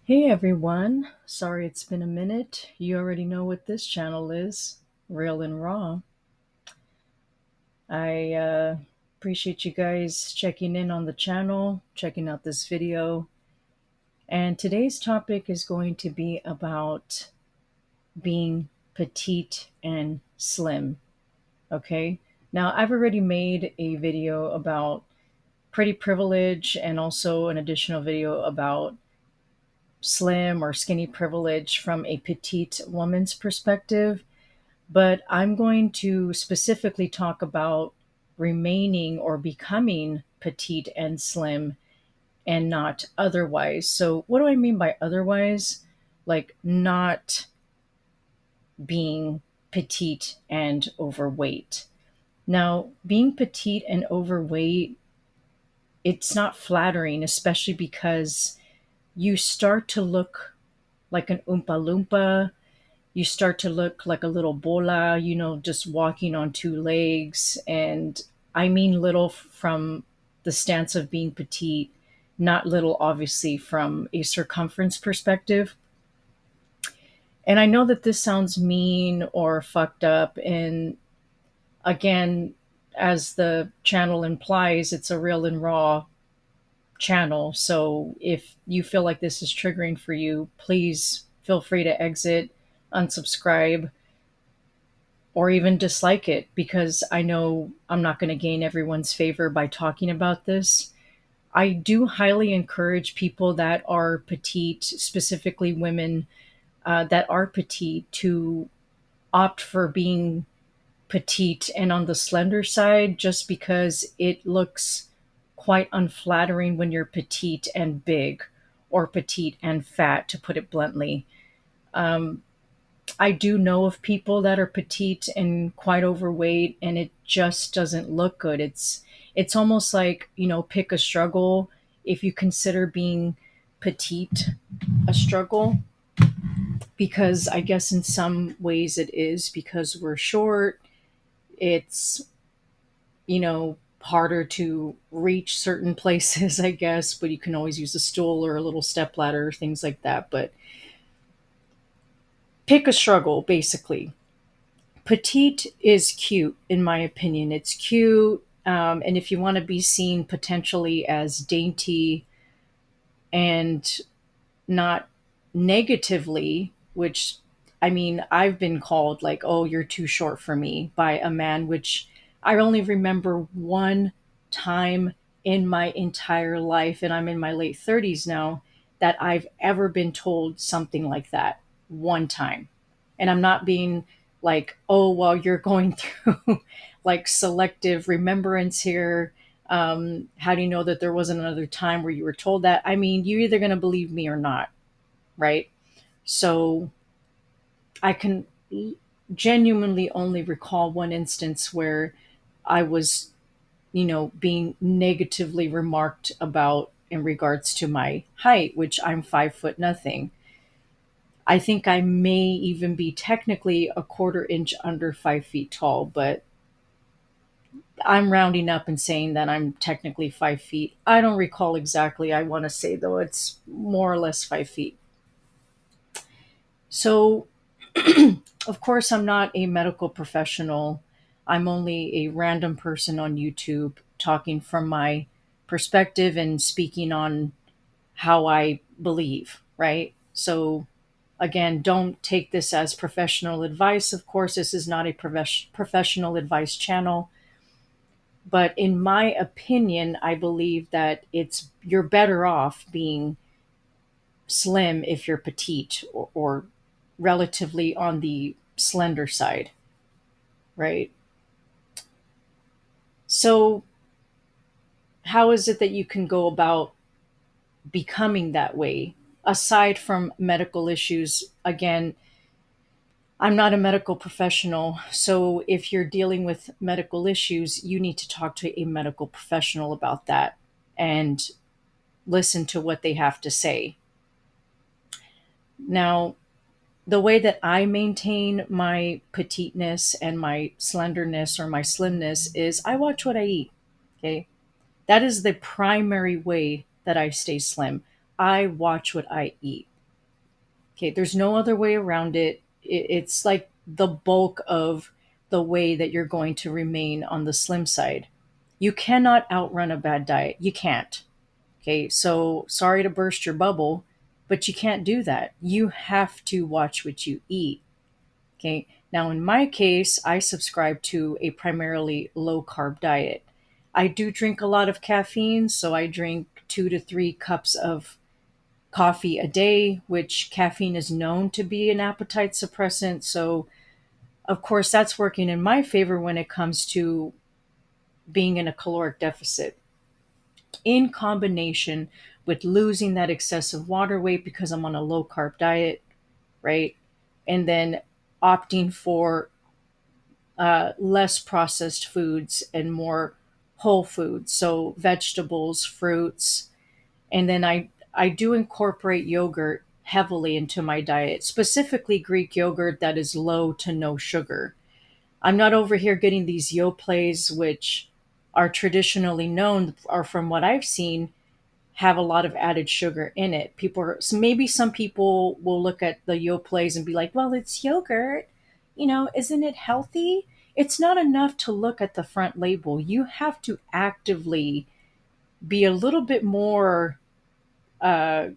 Hey everyone, sorry it's been a minute. You already know what this channel is, Real and Raw. I appreciate you guys checking in on the channel, checking out this video. And today's topic is going to be about being petite and slim. Okay, now I've already made a video about pretty privilege and also an additional video about slim or skinny privilege from a petite woman's perspective. But I'm going to specifically talk about remaining or becoming petite and slim and not otherwise. So, what do I mean by otherwise? Like, not being petite and overweight. Now, being petite and overweight, it's not flattering, especially because you start to look like an Oompa Loompa. You start to look like a little bola, just walking on two legs. And I mean little from the stance of being petite, not little, obviously, from a circumference perspective. And I know that this sounds mean or fucked up. And again, as the channel implies, it's a real and raw channel. So if you feel like this is triggering for you, please feel free to exit, unsubscribe, or even dislike it, because I know I'm not going to gain everyone's favor by talking about this. I do highly encourage people that are petite, specifically women that are petite, to opt for being petite and on the slender side, just because it looks quite unflattering when you're petite and big, or petite and fat, to put it bluntly. Um, I do know of people that are petite and quite overweight, and it just doesn't look good. It's almost like, pick a struggle. If you consider being petite a struggle, because I guess in some ways it is, because we're short, it's, harder to reach certain places, I guess, but you can always use a stool or a little step ladder, things like that. But pick a struggle, basically. Petite is cute, in my opinion. It's cute. And if you want to be seen potentially as dainty and not negatively, which, I mean, I've been called like, oh, you're too short for me by a man, which I only remember one time in my entire life, and I'm in my late 30s now, that I've ever been told something like that. One time. And I'm not being like, oh, well, you're going through like selective remembrance here. How do you know that there wasn't another time where you were told that? I mean, you're either going to believe me or not, right? So I can genuinely only recall one instance where I was, being negatively remarked about in regards to my height, which I'm 5 foot nothing. I think I may even be technically a quarter inch under 5 feet tall, but I'm rounding up and saying that I'm technically 5 feet. I don't recall exactly. I want to say, though, it's more or less 5 feet. So, of course, I'm not a medical professional. I'm only a random person on YouTube talking from my perspective and speaking on how I believe, right? So, again, don't take this as professional advice. Of course, this is not a professional advice channel. But in my opinion, I believe that you're better off being slim if you're petite, or relatively on the slender side, right? So, how is it that you can go about becoming that way aside from medical issues? Again, I'm not a medical professional, so if you're dealing with medical issues, you need to talk to a medical professional about that and listen to what they have to say. Now, the way that I maintain my petiteness and my slenderness or my slimness is I watch what I eat. Okay. That is the primary way that I stay slim. I watch what I eat. Okay, there's no other way around it. It's like the bulk of the way that you're going to remain on the slim side. You cannot outrun a bad diet. You can't. Okay, so sorry to burst your bubble, but you can't do that. You have to watch what you eat. Okay, now in my case, I subscribe to a primarily low carb diet. I do drink a lot of caffeine, so I drink 2 to 3 cups of coffee a day, which caffeine is known to be an appetite suppressant. So, of course, that's working in my favor when it comes to being in a caloric deficit, in combination with losing that excessive water weight because I'm on a low carb diet, right? And then opting for less processed foods and more whole foods. So, vegetables, fruits, and then I do incorporate yogurt heavily into my diet, specifically Greek yogurt that is low to no sugar. I'm not over here getting these Yoplait, which are traditionally known, or from what I've seen, have a lot of added sugar in it. So maybe some people will look at the Yoplait and be like, well, it's yogurt. Isn't it healthy? It's not enough to look at the front label. You have to actively be a little bit more uh,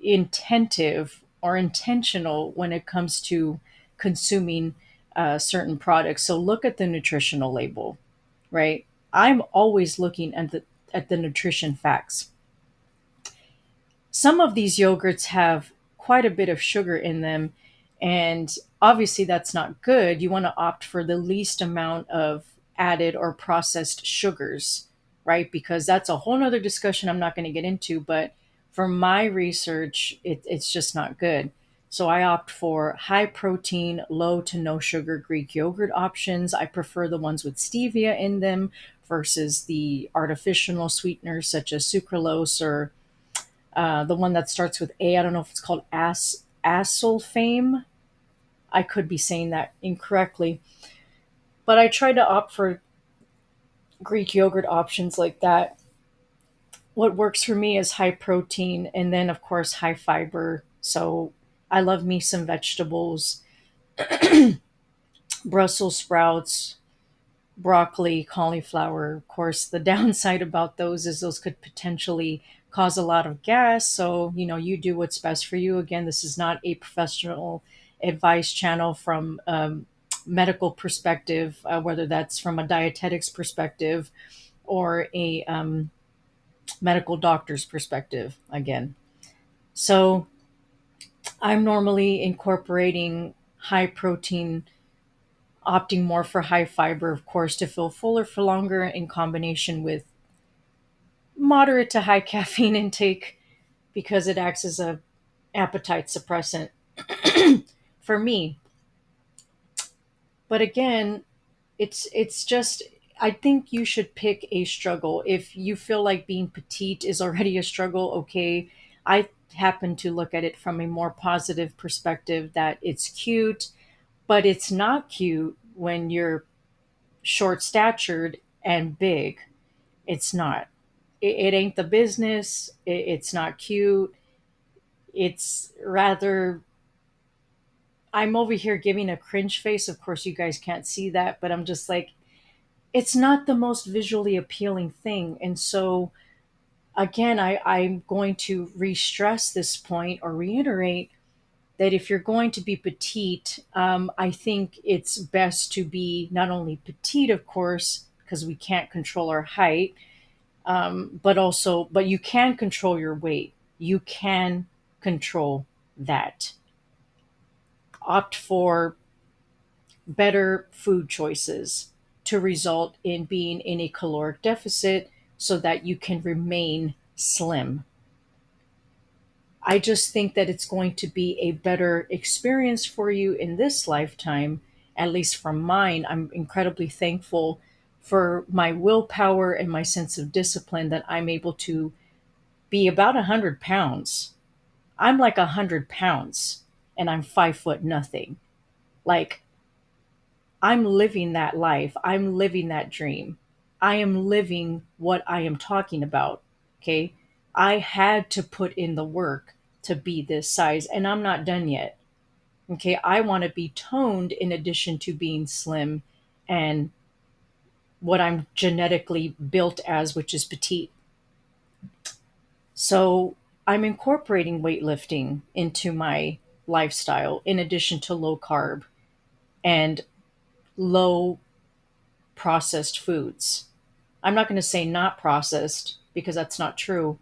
intentive or intentional when it comes to consuming certain products. So look at the nutritional label, right? I'm always looking at the nutrition facts. Some of these yogurts have quite a bit of sugar in them, and obviously that's not good. You want to opt for the least amount of added or processed sugars, right? Because that's a whole nother discussion I'm not going to get into, but from my research, it's just not good. So I opt for high protein, low to no sugar Greek yogurt options. I prefer the ones with stevia in them versus the artificial sweeteners such as sucralose or the one that starts with A. I don't know if it's called Asulfame. I could be saying that incorrectly. But I try to opt for Greek yogurt options like that. What works for me is high protein and then, of course, high fiber. So I love me some vegetables, Brussels sprouts, broccoli, cauliflower. Of course, the downside about those is those could potentially cause a lot of gas. So, you do what's best for you. Again, this is not a professional advice channel from medical perspective, whether that's from a dietetics perspective or a medical doctor's perspective, again. So, I'm normally incorporating high protein, opting more for high fiber, of course, to feel fuller for longer in combination with moderate to high caffeine intake because it acts as a appetite suppressant for me. But again, it's just I think you should pick a struggle. If you feel like being petite is already a struggle, okay. I happen to look at it from a more positive perspective that it's cute, but it's not cute when you're short statured and big. It's not. It ain't the business. It's not cute. It's rather, I'm over here giving a cringe face. Of course, you guys can't see that, but I'm just like, it's not the most visually appealing thing. And so, again, I'm going to re stress this point or reiterate that if you're going to be petite, I think it's best to be not only petite, of course, because we can't control our height, but you can control your weight. You can control that. Opt for better food choices to result in being in a caloric deficit so that you can remain slim. I just think that it's going to be a better experience for you in this lifetime, at least from mine. I'm incredibly thankful for my willpower and my sense of discipline that I'm able to be about 100 pounds. I'm like 100 pounds and I'm 5 foot nothing. Like, I'm living that life. I'm living that dream. I am living what I am talking about. Okay. I had to put in the work. to be this size, and I'm not done yet. Okay, I want to be toned in addition to being slim and what I'm genetically built as, which is petite. So I'm incorporating weightlifting into my lifestyle in addition to low carb and low processed foods. I'm not going to say not processed because that's not true,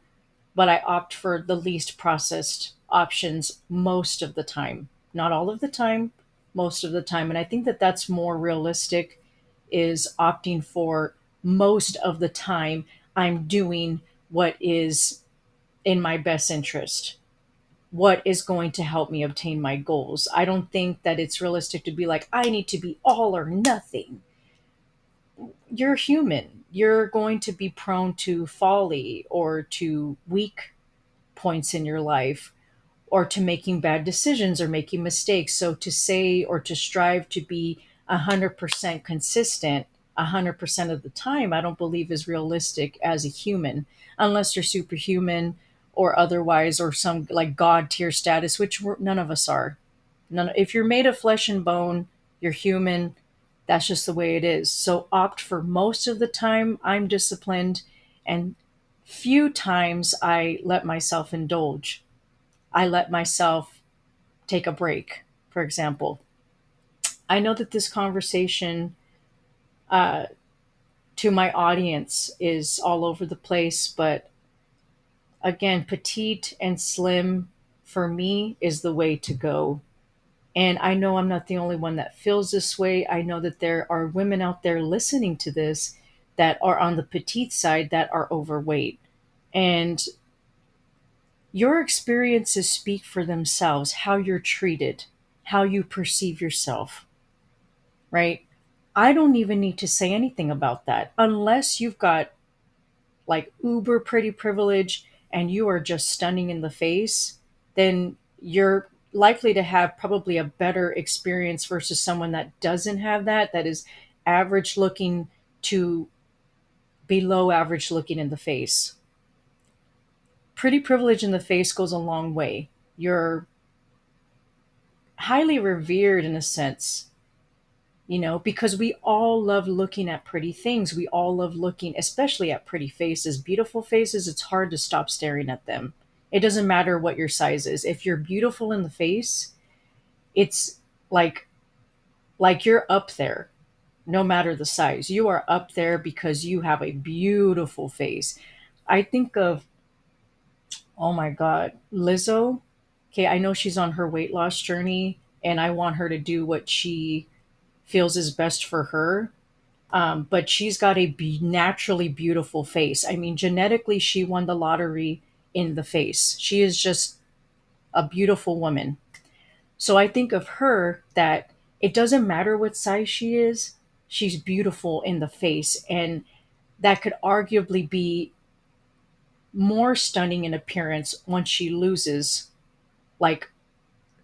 but I opt for the least processed options most of the time. Not all of the time, most of the time. And I think that that's more realistic, is opting for most of the time I'm doing what is in my best interest, what is going to help me obtain my goals. I don't think that it's realistic to be like, I need to be all or nothing. You're human. You're going to be prone to folly or to weak points in your life or to making bad decisions or making mistakes. So to say or to strive to be 100% consistent 100% of the time, I don't believe is realistic as a human, unless you're superhuman or otherwise, or some like God tier status, which none of us are. None. If you're made of flesh and bone, you're human. That's just the way it is. So opt for most of the time I'm disciplined, and few times I let myself indulge. I let myself take a break, for example. I know that this conversation uh, to my audience is all over the place, but again, petite and slim for me is the way to go. And I know I'm not the only one that feels this way. I know that there are women out there listening to this that are on the petite side that are overweight. And your experiences speak for themselves, how you're treated, how you perceive yourself, right? I don't even need to say anything about that unless you've got like uber pretty privilege and you are just stunning in the face, then you're likely to have probably a better experience versus someone that doesn't have that, that is average looking to below average looking in the face. Pretty privilege in the face goes a long way. You're highly revered in a sense, because we all love looking at pretty things. We all love looking, especially at pretty faces, beautiful faces. It's hard to stop staring at them. It doesn't matter what your size is. If you're beautiful in the face, it's like you're up there. No matter the size, you are up there because you have a beautiful face. I think of, oh my God, Lizzo. Okay, I know she's on her weight loss journey, and I want her to do what she feels is best for her. But she's got a naturally beautiful face. I mean, genetically, she won the lottery in the face. She is just a beautiful woman. So I think of her that it doesn't matter what size she is, she's beautiful in the face. And that could arguably be more stunning in appearance once she loses like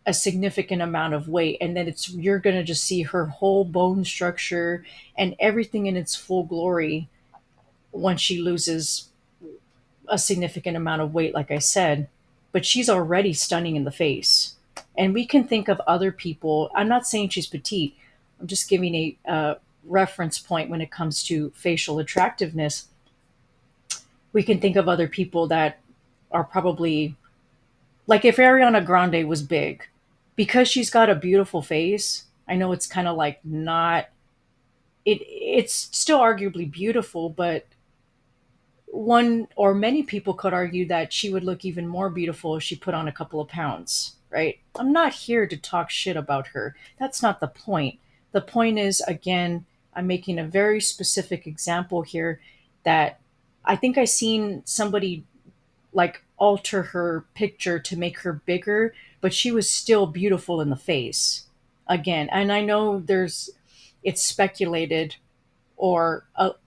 a significant amount of weight, and then you're going to just see her whole bone structure and everything in its full glory once she loses a significant amount of weight, like I said. But she's already stunning in the face. And we can think of other people. I'm not saying she's petite, I'm just giving a reference point when it comes to facial attractiveness. We can think of other people that are probably like, if Ariana Grande was big, because she's got a beautiful face. I know it's kind of like not it's still arguably beautiful, but one or many people could argue that she would look even more beautiful if she put on a couple of pounds, right? I'm not here to talk shit about her. That's not the point. The point is, again, I'm making a very specific example here that I think I seen somebody like alter her picture to make her bigger, but she was still beautiful in the face. Again, and I know it's speculated or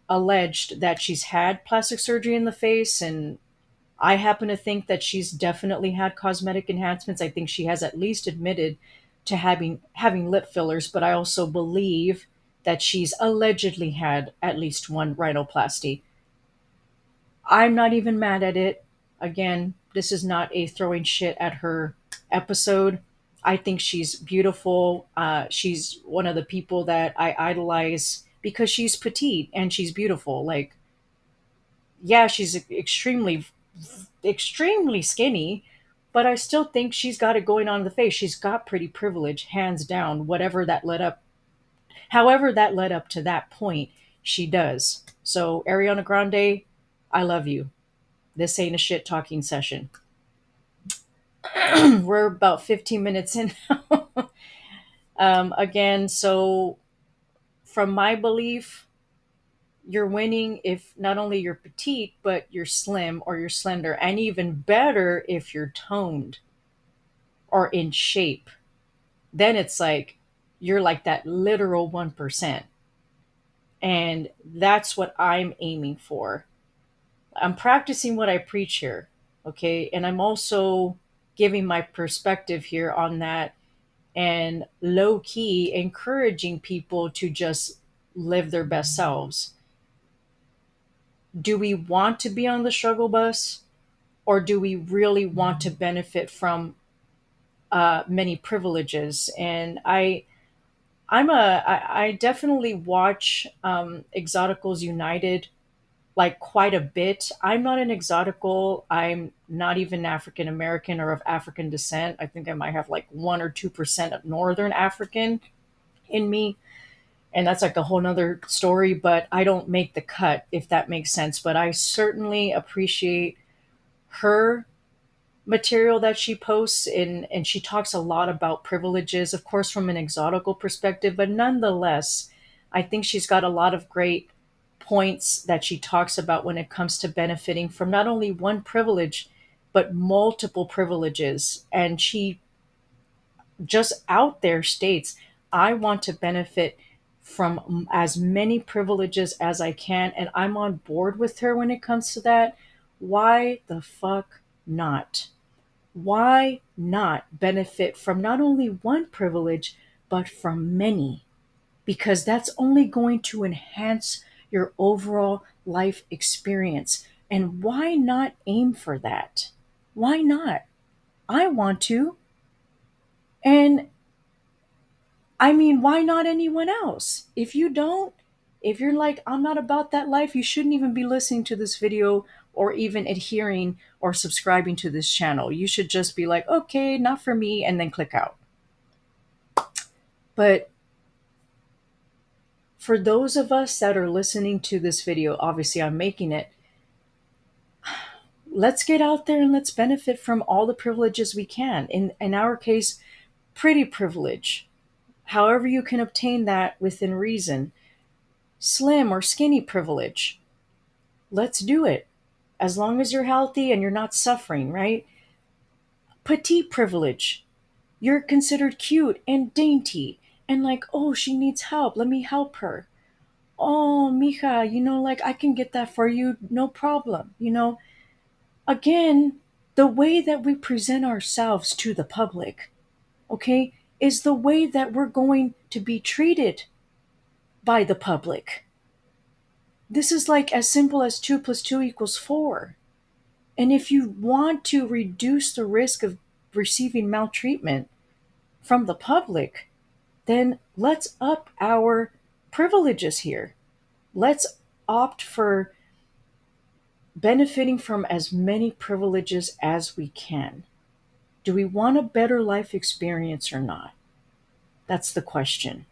alleged that she's had plastic surgery in the face, and I happen to think that she's definitely had cosmetic enhancements. I think she has at least admitted to having lip fillers, but I also believe that she's allegedly had at least one rhinoplasty. I'm not even mad at it. Again, This is not a throwing shit at her episode. I think she's beautiful. She's one of the people that I idolize because she's petite and she's beautiful. Like, yeah, she's extremely skinny, but I still think she's got it going on in the face. She's got pretty privilege, hands down. However that led up to that point, she does. So Ariana Grande, I love you. This ain't a shit talking session. We're about 15 minutes in now. Again, so from my belief, you're winning if not only you're petite, but you're slim or you're slender, and even better if you're toned or in shape. Then it's like you're like that literal 1%. And that's what I'm aiming for. I'm practicing what I preach here. Okay. And I'm also giving my perspective here on that and low key encouraging people to just live their best selves. Do we want to be on the struggle bus, or do we really want to benefit from many privileges? And I definitely watch Exoticals United like quite a bit. I'm not an exotical. I'm not even African American or of African descent. I think I might have like 1 or 2% of Northern African in me. And that's like a whole nother story, but I don't make the cut, if that makes sense. But I certainly appreciate her material that she posts and she talks a lot about privileges, of course, from an exotical perspective, but nonetheless, I think she's got a lot of great points that she talks about when it comes to benefiting from not only one privilege, but multiple privileges. And she just out there states, I want to benefit from as many privileges as I can. And I'm on board with her when it comes to that. Why the fuck not? Why not benefit from not only one privilege, but from many? Because that's only going to enhance your overall life experience. And why not aim for that? Why not? I want to. And I mean, why not anyone else? If you don't, if you're like, I'm not about that life, you shouldn't even be listening to this video or even adhering or subscribing to this channel. You should just be like, okay, not for me, and then click out. But for those of us that are listening to this video, obviously I'm making it, let's get out there and let's benefit from all the privileges we can. In our case, pretty privilege. However you can obtain that within reason. Slim or skinny privilege. Let's do it. As long as you're healthy and you're not suffering, right? Petite privilege. You're considered cute and dainty and like, oh, she needs help. Let me help her. Oh, mija, like I can get that for you. No problem. Again, the way that we present ourselves to the public, okay, is the way that we're going to be treated by the public. This is like as simple as 2 plus 2 equals 4. And if you want to reduce the risk of receiving maltreatment from the public, then let's up our privileges here. Let's opt for benefiting from as many privileges as we can. Do we want a better life experience or not? That's the question.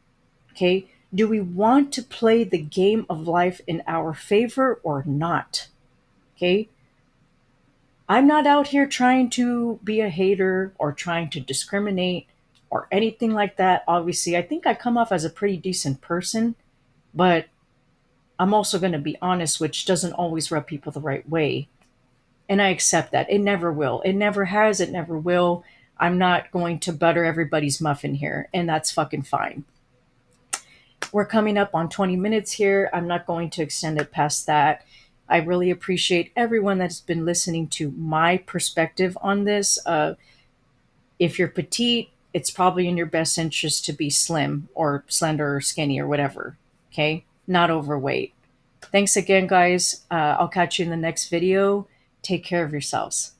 Okay? Do we want to play the game of life in our favor or not? Okay? I'm not out here trying to be a hater or trying to discriminate or anything like that. Obviously, I think I come off as a pretty decent person, but I'm also going to be honest, which doesn't always rub people the right way. And I accept that. It never will. It never has. It never will. I'm not going to butter everybody's muffin here, and that's fucking fine. We're coming up on 20 minutes here. I'm not going to extend it past that. I really appreciate everyone that's been listening to my perspective on this. If you're petite, it's probably in your best interest to be slim or slender or skinny or whatever. Okay? Not overweight. Thanks again, guys. I'll catch you in the next video. Take care of yourselves.